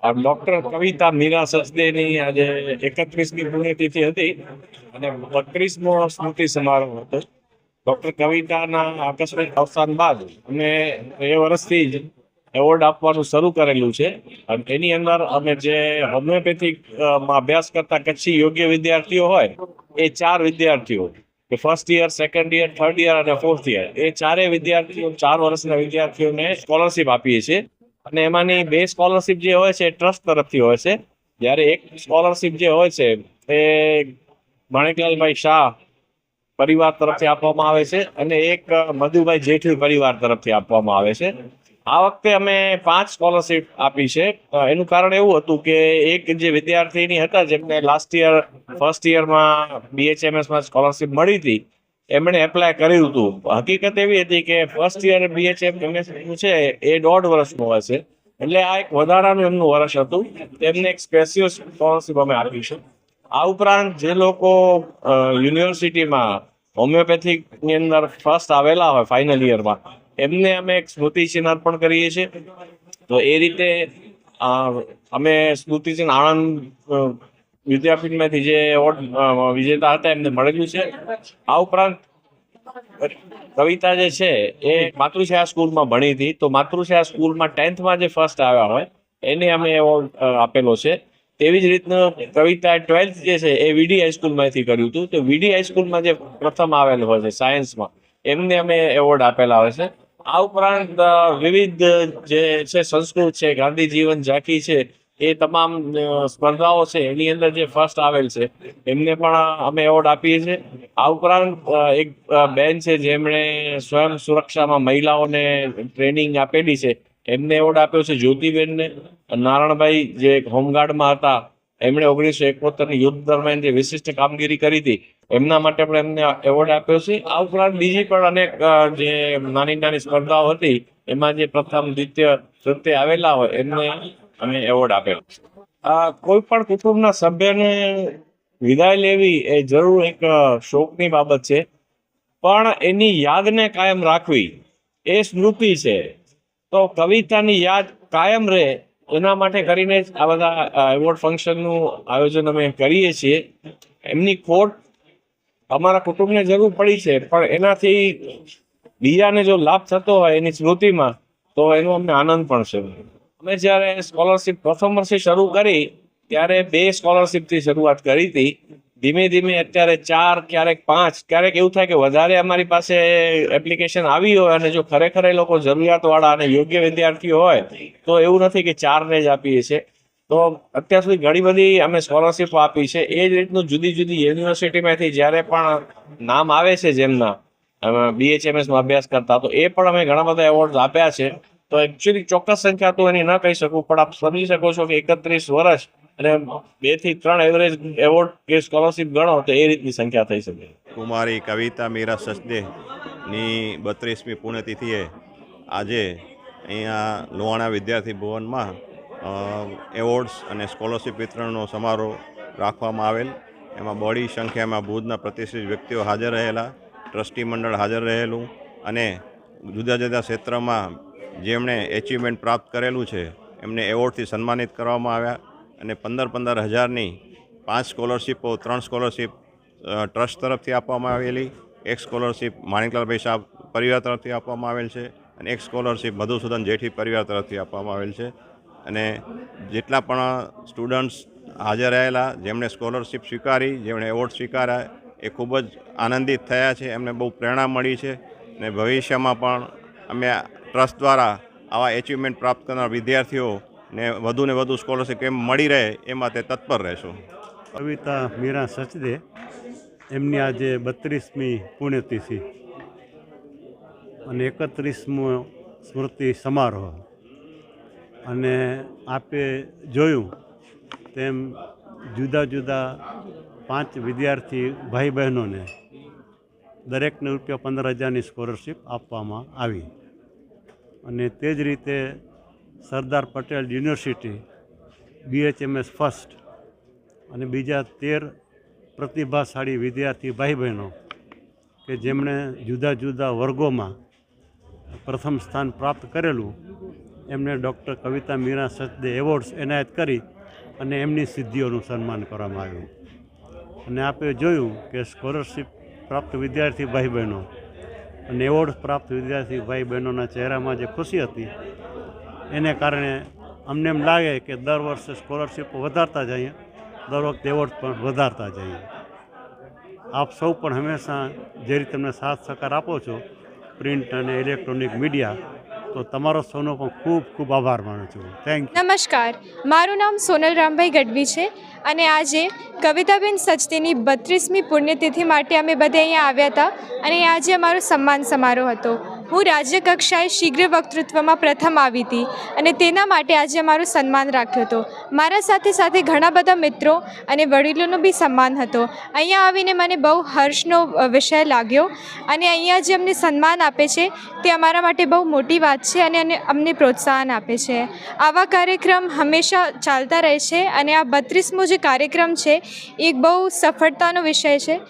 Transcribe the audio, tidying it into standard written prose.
Doctor કવિતા મીરા સચદેની આજે 31મી પુણ્યતિથિ હતી અને 32મો સ્મૃતિ સમારોહ હતો. ડોક્ટર કવિતાના આકસ્મિક અવસાન બાદ અમે એ વર્ષથી જ એવોર્ડ આપવાનું શરૂ કરેલું છે. અને એની અંદર અમે જે હોમિયોપેથિક માં અભ્યાસ કરતા કચ્છી યોગ્ય વિદ્યાર્થીઓ હોય એ 4 વિદ્યાર્થીઓ કે first year, second year, third year અને ફોર્થ યર એ ચારેય વિદ્યાર્થીઓ 4 વર્ષના વિદ્યાર્થીઓને સ્કોલરશિપ આપીએ છીએ. અને એમાંની 2 સ્કોલરશિપ જે હોય છે એ ટ્રસ્ટ તરફથી હોય છે, જ્યારે એક સ્કોલરશિપ જે હોય છે એ માણેકલાલભાઈ શાહ પરિવાર તરફથી આપવામાં આવે છે અને એક મધુભાઈ જેઠવી પરિવાર તરફથી આપવામાં આવે છે. આ વખતે અમે 5 સ્કોલરશિપ આપી છે. એનું કારણ એવું હતું કે એક જે વિદ્યાર્થીની હતા જેમને લાસ્ટ યર ફર્સ્ટ યરમાં BHMS સ્કોલરશિપ મળી હતી, એમણે એપ્લાય કર્યું હતું. હકીકત એવી હતી કે ફર્સ્ટ યર BHMS છે એ 1.5 વર્ષનું હોય છે, એટલે આ એક વધારાનું એમનું વર્ષ હતું. એમને એક સ્પેશિયલ સ્કોલરશિપ અમે આપી છે. આ ઉપરાંત જે લોકો યુનિવર્સિટીમાં હોમિયોપેથિકની અંદર ફર્સ્ટ આવેલા હોય ફાઇનલ યરમાં, એમને અમે એક સ્મૃતિચિહ્ન અર્પણ કરીએ છીએ. તો એ રીતે અમે સ્મૃતિચિહ્ન આણંદ વિદ્યાપીઠમાંથી જે એવોર્ડ વિજેતા હતા એમને મળેલું છે. આ ઉપરાંત કવિતા જે છે એ માતૃછાયા સ્કૂલમાં ભણી હતી, તો માતૃછાયા સ્કૂલમાં 10થમાં જે ફર્સ્ટ આવ્યા હોય એને અમે એવોર્ડ આપેલો છે. તેવી જ રીતનું કવિતા 12th જે છે એ VD હાઈસ્કૂલમાંથી કર્યું હતું, તો VD હાઈસ્કૂલમાં જે પ્રથમ આવેલ હોય છે સાયન્સમાં, એમને અમે એવોર્ડ આપેલા હોય છે. આ ઉપરાંત વિવિધ જે છે સંસ્કૃત છે, ગાંધી જીવન ઝાંખી છે, એ તમામ સ્પર્ધાઓ છે એની અંદર જે ફર્સ્ટ આવેલ છે એમને પણ અમે એવોર્ડ આપીએ છીએ. આ ઉપરાંત એક બેન છે જેમણે સ્વયં સુરક્ષામાં મહિલાઓને ટ્રેનિંગ આપેલી છે, એમને એવોર્ડ આપ્યો છે જ્યોતિબેનને. નારણભાઈ જે હોમગાર્ડમાં હતા, એમણે 1971ની યુદ્ધ દરમિયાન જે વિશિષ્ટ કામગીરી કરી હતી, એમના માટે પણ એમને એવોર્ડ આપ્યો છે. આ ઉપરાંત બીજી પણ અનેક જે નાની નાની સ્પર્ધાઓ હતી એમાં જે પ્રથમ, દ્વિતીય, તૃતીય આવેલા હોય એમને અમે એવોર્ડ આપેલો છે. કોઈ પણ કુટુંબના સભ્યને વિદાય લેવી એ જરૂર એક શોકની બાબત છે, પણ એની યાદને કાયમ રાખવી એ સ્મૃતિ છે. તો કવિતાની યાદ કાયમ રહે એના માટે કરીને જ આ બધા એવોર્ડ ફંક્શનનું આયોજન અમે કરીએ છીએ. એમની ખોટ અમારા કુટુંબને જરૂર પડી છે, પણ એનાથી બીજાને જો લાભ થતો હોય એની સ્મૃતિમાં, તો એનો અમને આનંદ પણ છે. અમે જ્યારે સ્કોલરશિપ પ્રથમ વર્ષે શરૂ કરી ત્યારે 2 સ્કોલરશિપથી શરૂઆત કરી હતી. ધીમે ધીમે અત્યારે 4, ક્યારેક 5, ક્યારેક એવું થાય કે વધારે અમારી પાસે એપ્લિકેશન આવી હોય અને જો ખરેખર એ લોકો જરૂરિયાતવાળા અને યોગ્ય વિદ્યાર્થીઓ હોય તો એવું નથી કે 4ને જ આપીએ છીએ. તો અત્યાર સુધી ઘણી બધી અમે સ્કોલરશિપ આપી છે. એ જ રીતનું જુદી જુદી યુનિવર્સિટીમાંથી જ્યારે પણ નામ આવે છે જેમના BHMSમાં અભ્યાસ કરતા, તો એ પણ અમે ઘણા બધા એવોર્ડ આપ્યા છે. તો એકચ્યુઅલી ચોક્કસ સંખ્યા તો એની ન કહી શકું, પણ આપ સમજી શકો છો કે 31 વર્ષ અને 2 થી 3 એવરેજ એવોર્ડ કે સ્કોલરશિપ ગણો તો એ રીતની સંખ્યા થઈ શકે. કુમારી કવિતા મીરા સચદેની 32મી પુણ્યતિથિએ આજે અહીંયા લોહાણા વિદ્યાર્થી ભવનમાં એવોર્ડ્સ અને સ્કોલરશિપ વિતરણનો સમારોહ રાખવામાં આવેલ. એમાં બહોળી સંખ્યામાં ભુજના પ્રતિષ્ઠિત વ્યક્તિઓ હાજર રહેલા, ટ્રસ્ટી મંડળ હાજર રહેલું અને જુદા જુદા ક્ષેત્રમાં જેમણે એચિવમેન્ટ પ્રાપ્ત કરેલું છે એમને એવોર્ડથી સન્માનિત કરવામાં આવ્યા. અને 15 હજારની 5 સ્કોલરશિપો, 3 સ્કોલરશિપ ટ્રસ્ટ તરફથી આપવામાં આવેલી, 1 સ્કોલરશિપ માણેકલાલભાઈ શાહ પરિવાર તરફથી આપવામાં આવેલ છે અને 1 સ્કોલરશિપ મધુસૂદન જેઠી પરિવાર તરફથી આપવામાં આવેલ છે. અને જેટલા પણ સ્ટુડન્ટ્સ હાજર રહેલા, જેમણે સ્કોલરશિપ સ્વીકારી, જેમણે એવોર્ડ સ્વીકાર્યા, એ ખૂબ જ આનંદિત થયા છે. એમને બહુ પ્રેરણા મળી છે અને ભવિષ્યમાં પણ અમે ટ્રસ્ટ દ્વારા આવા એચિવમેન્ટ પ્રાપ્ત કરનાર વિદ્યાર્થીઓને વધુ સ્કોલરશિપ કેમ મળી રહે એ માટે તત્પર રહેશું. કવિતા મીરા સચદે એમની આજે 32મી પુણ્યતિથિ અને 31મો સ્મૃતિ સમારોહ. અને આપે જોયું તેમ જુદા જુદા 5 વિદ્યાર્થી ભાઈ બહેનોને દરેકને ₹15,000ની સ્કોલરશિપ આપવામાં આવી. અને તે જ રીતે Sardar Patel university BHMS first અને બીજા 13 પ્રતિભાશાળી વિદ્યાર્થી ભાઈ બહેનો કે જેમણે જુદા જુદા વર્ગોમાં પ્રથમ સ્થાન પ્રાપ્ત કરેલું, એમને ડૉક્ટર કવિતા મીરા સચદે એવોર્ડ્સ એનાયત કરી અને એમની સિદ્ધિઓનું સન્માન કરવામાં આવ્યું. અને આપણે જોયું કે સ્કોલરશિપ પ્રાપ્ત વિદ્યાર્થી ભાઈ બહેનો અને એવોર્ડ પ્રાપ્ત વિદ્યાર્થી ભાઈ બહેનોના ચહેરામાં જે ખુશી હતી એને કારણે અમને એમ લાગે કે દર વર્ષે સ્કોલરશિપ વધારતા જઈએ, દર વખતે એવોર્ડ પણ વધારતા જઈએ. આપ સૌ પણ હંમેશા જે રીતે તમને સાથ સહકાર આપો છો, પ્રિન્ટ અને ઇલેક્ટ્રોનિક મીડિયા, તો તમારો સૌનો પણ ખૂબ ખૂબ આભાર માનું છું. Thank you. નમસ્કાર, મારું નામ સોનલ રામભાઈ ગઢવી છે અને આજે કવિતાબેન સચદેની 32મી પુણ્યતિથિ માટે અમે બધા અહીંયા આવ્યા હતા અને આજે અમારો સન્માન સમારોહ હતો. હું રાજ્ય કક્ષાએ શીઘ્ર વક્તૃત્વમાં પ્રથમ આવી હતી અને તેના માટે આજે અમારું સન્માન રાખ્યો હતો. મારા સાથે સાથે ઘણા બધા મિત્રો અને વડીલોનો બી સન્માન હતો. અહીંયા આવીને મને બહુ હર્ષનો વિષય લાગ્યો અને અહીંયા જે અમને સન્માન આપે છે તે અમારા માટે બહુ મોટી વાત છે અને અમને પ્રોત્સાહન આપે છે. આવા કાર્યક્રમ હંમેશા ચાલતા રહે છે અને આ 32મો જે કાર્યક્રમ છે એ એક બહુ સફળતાનો વિષય છે.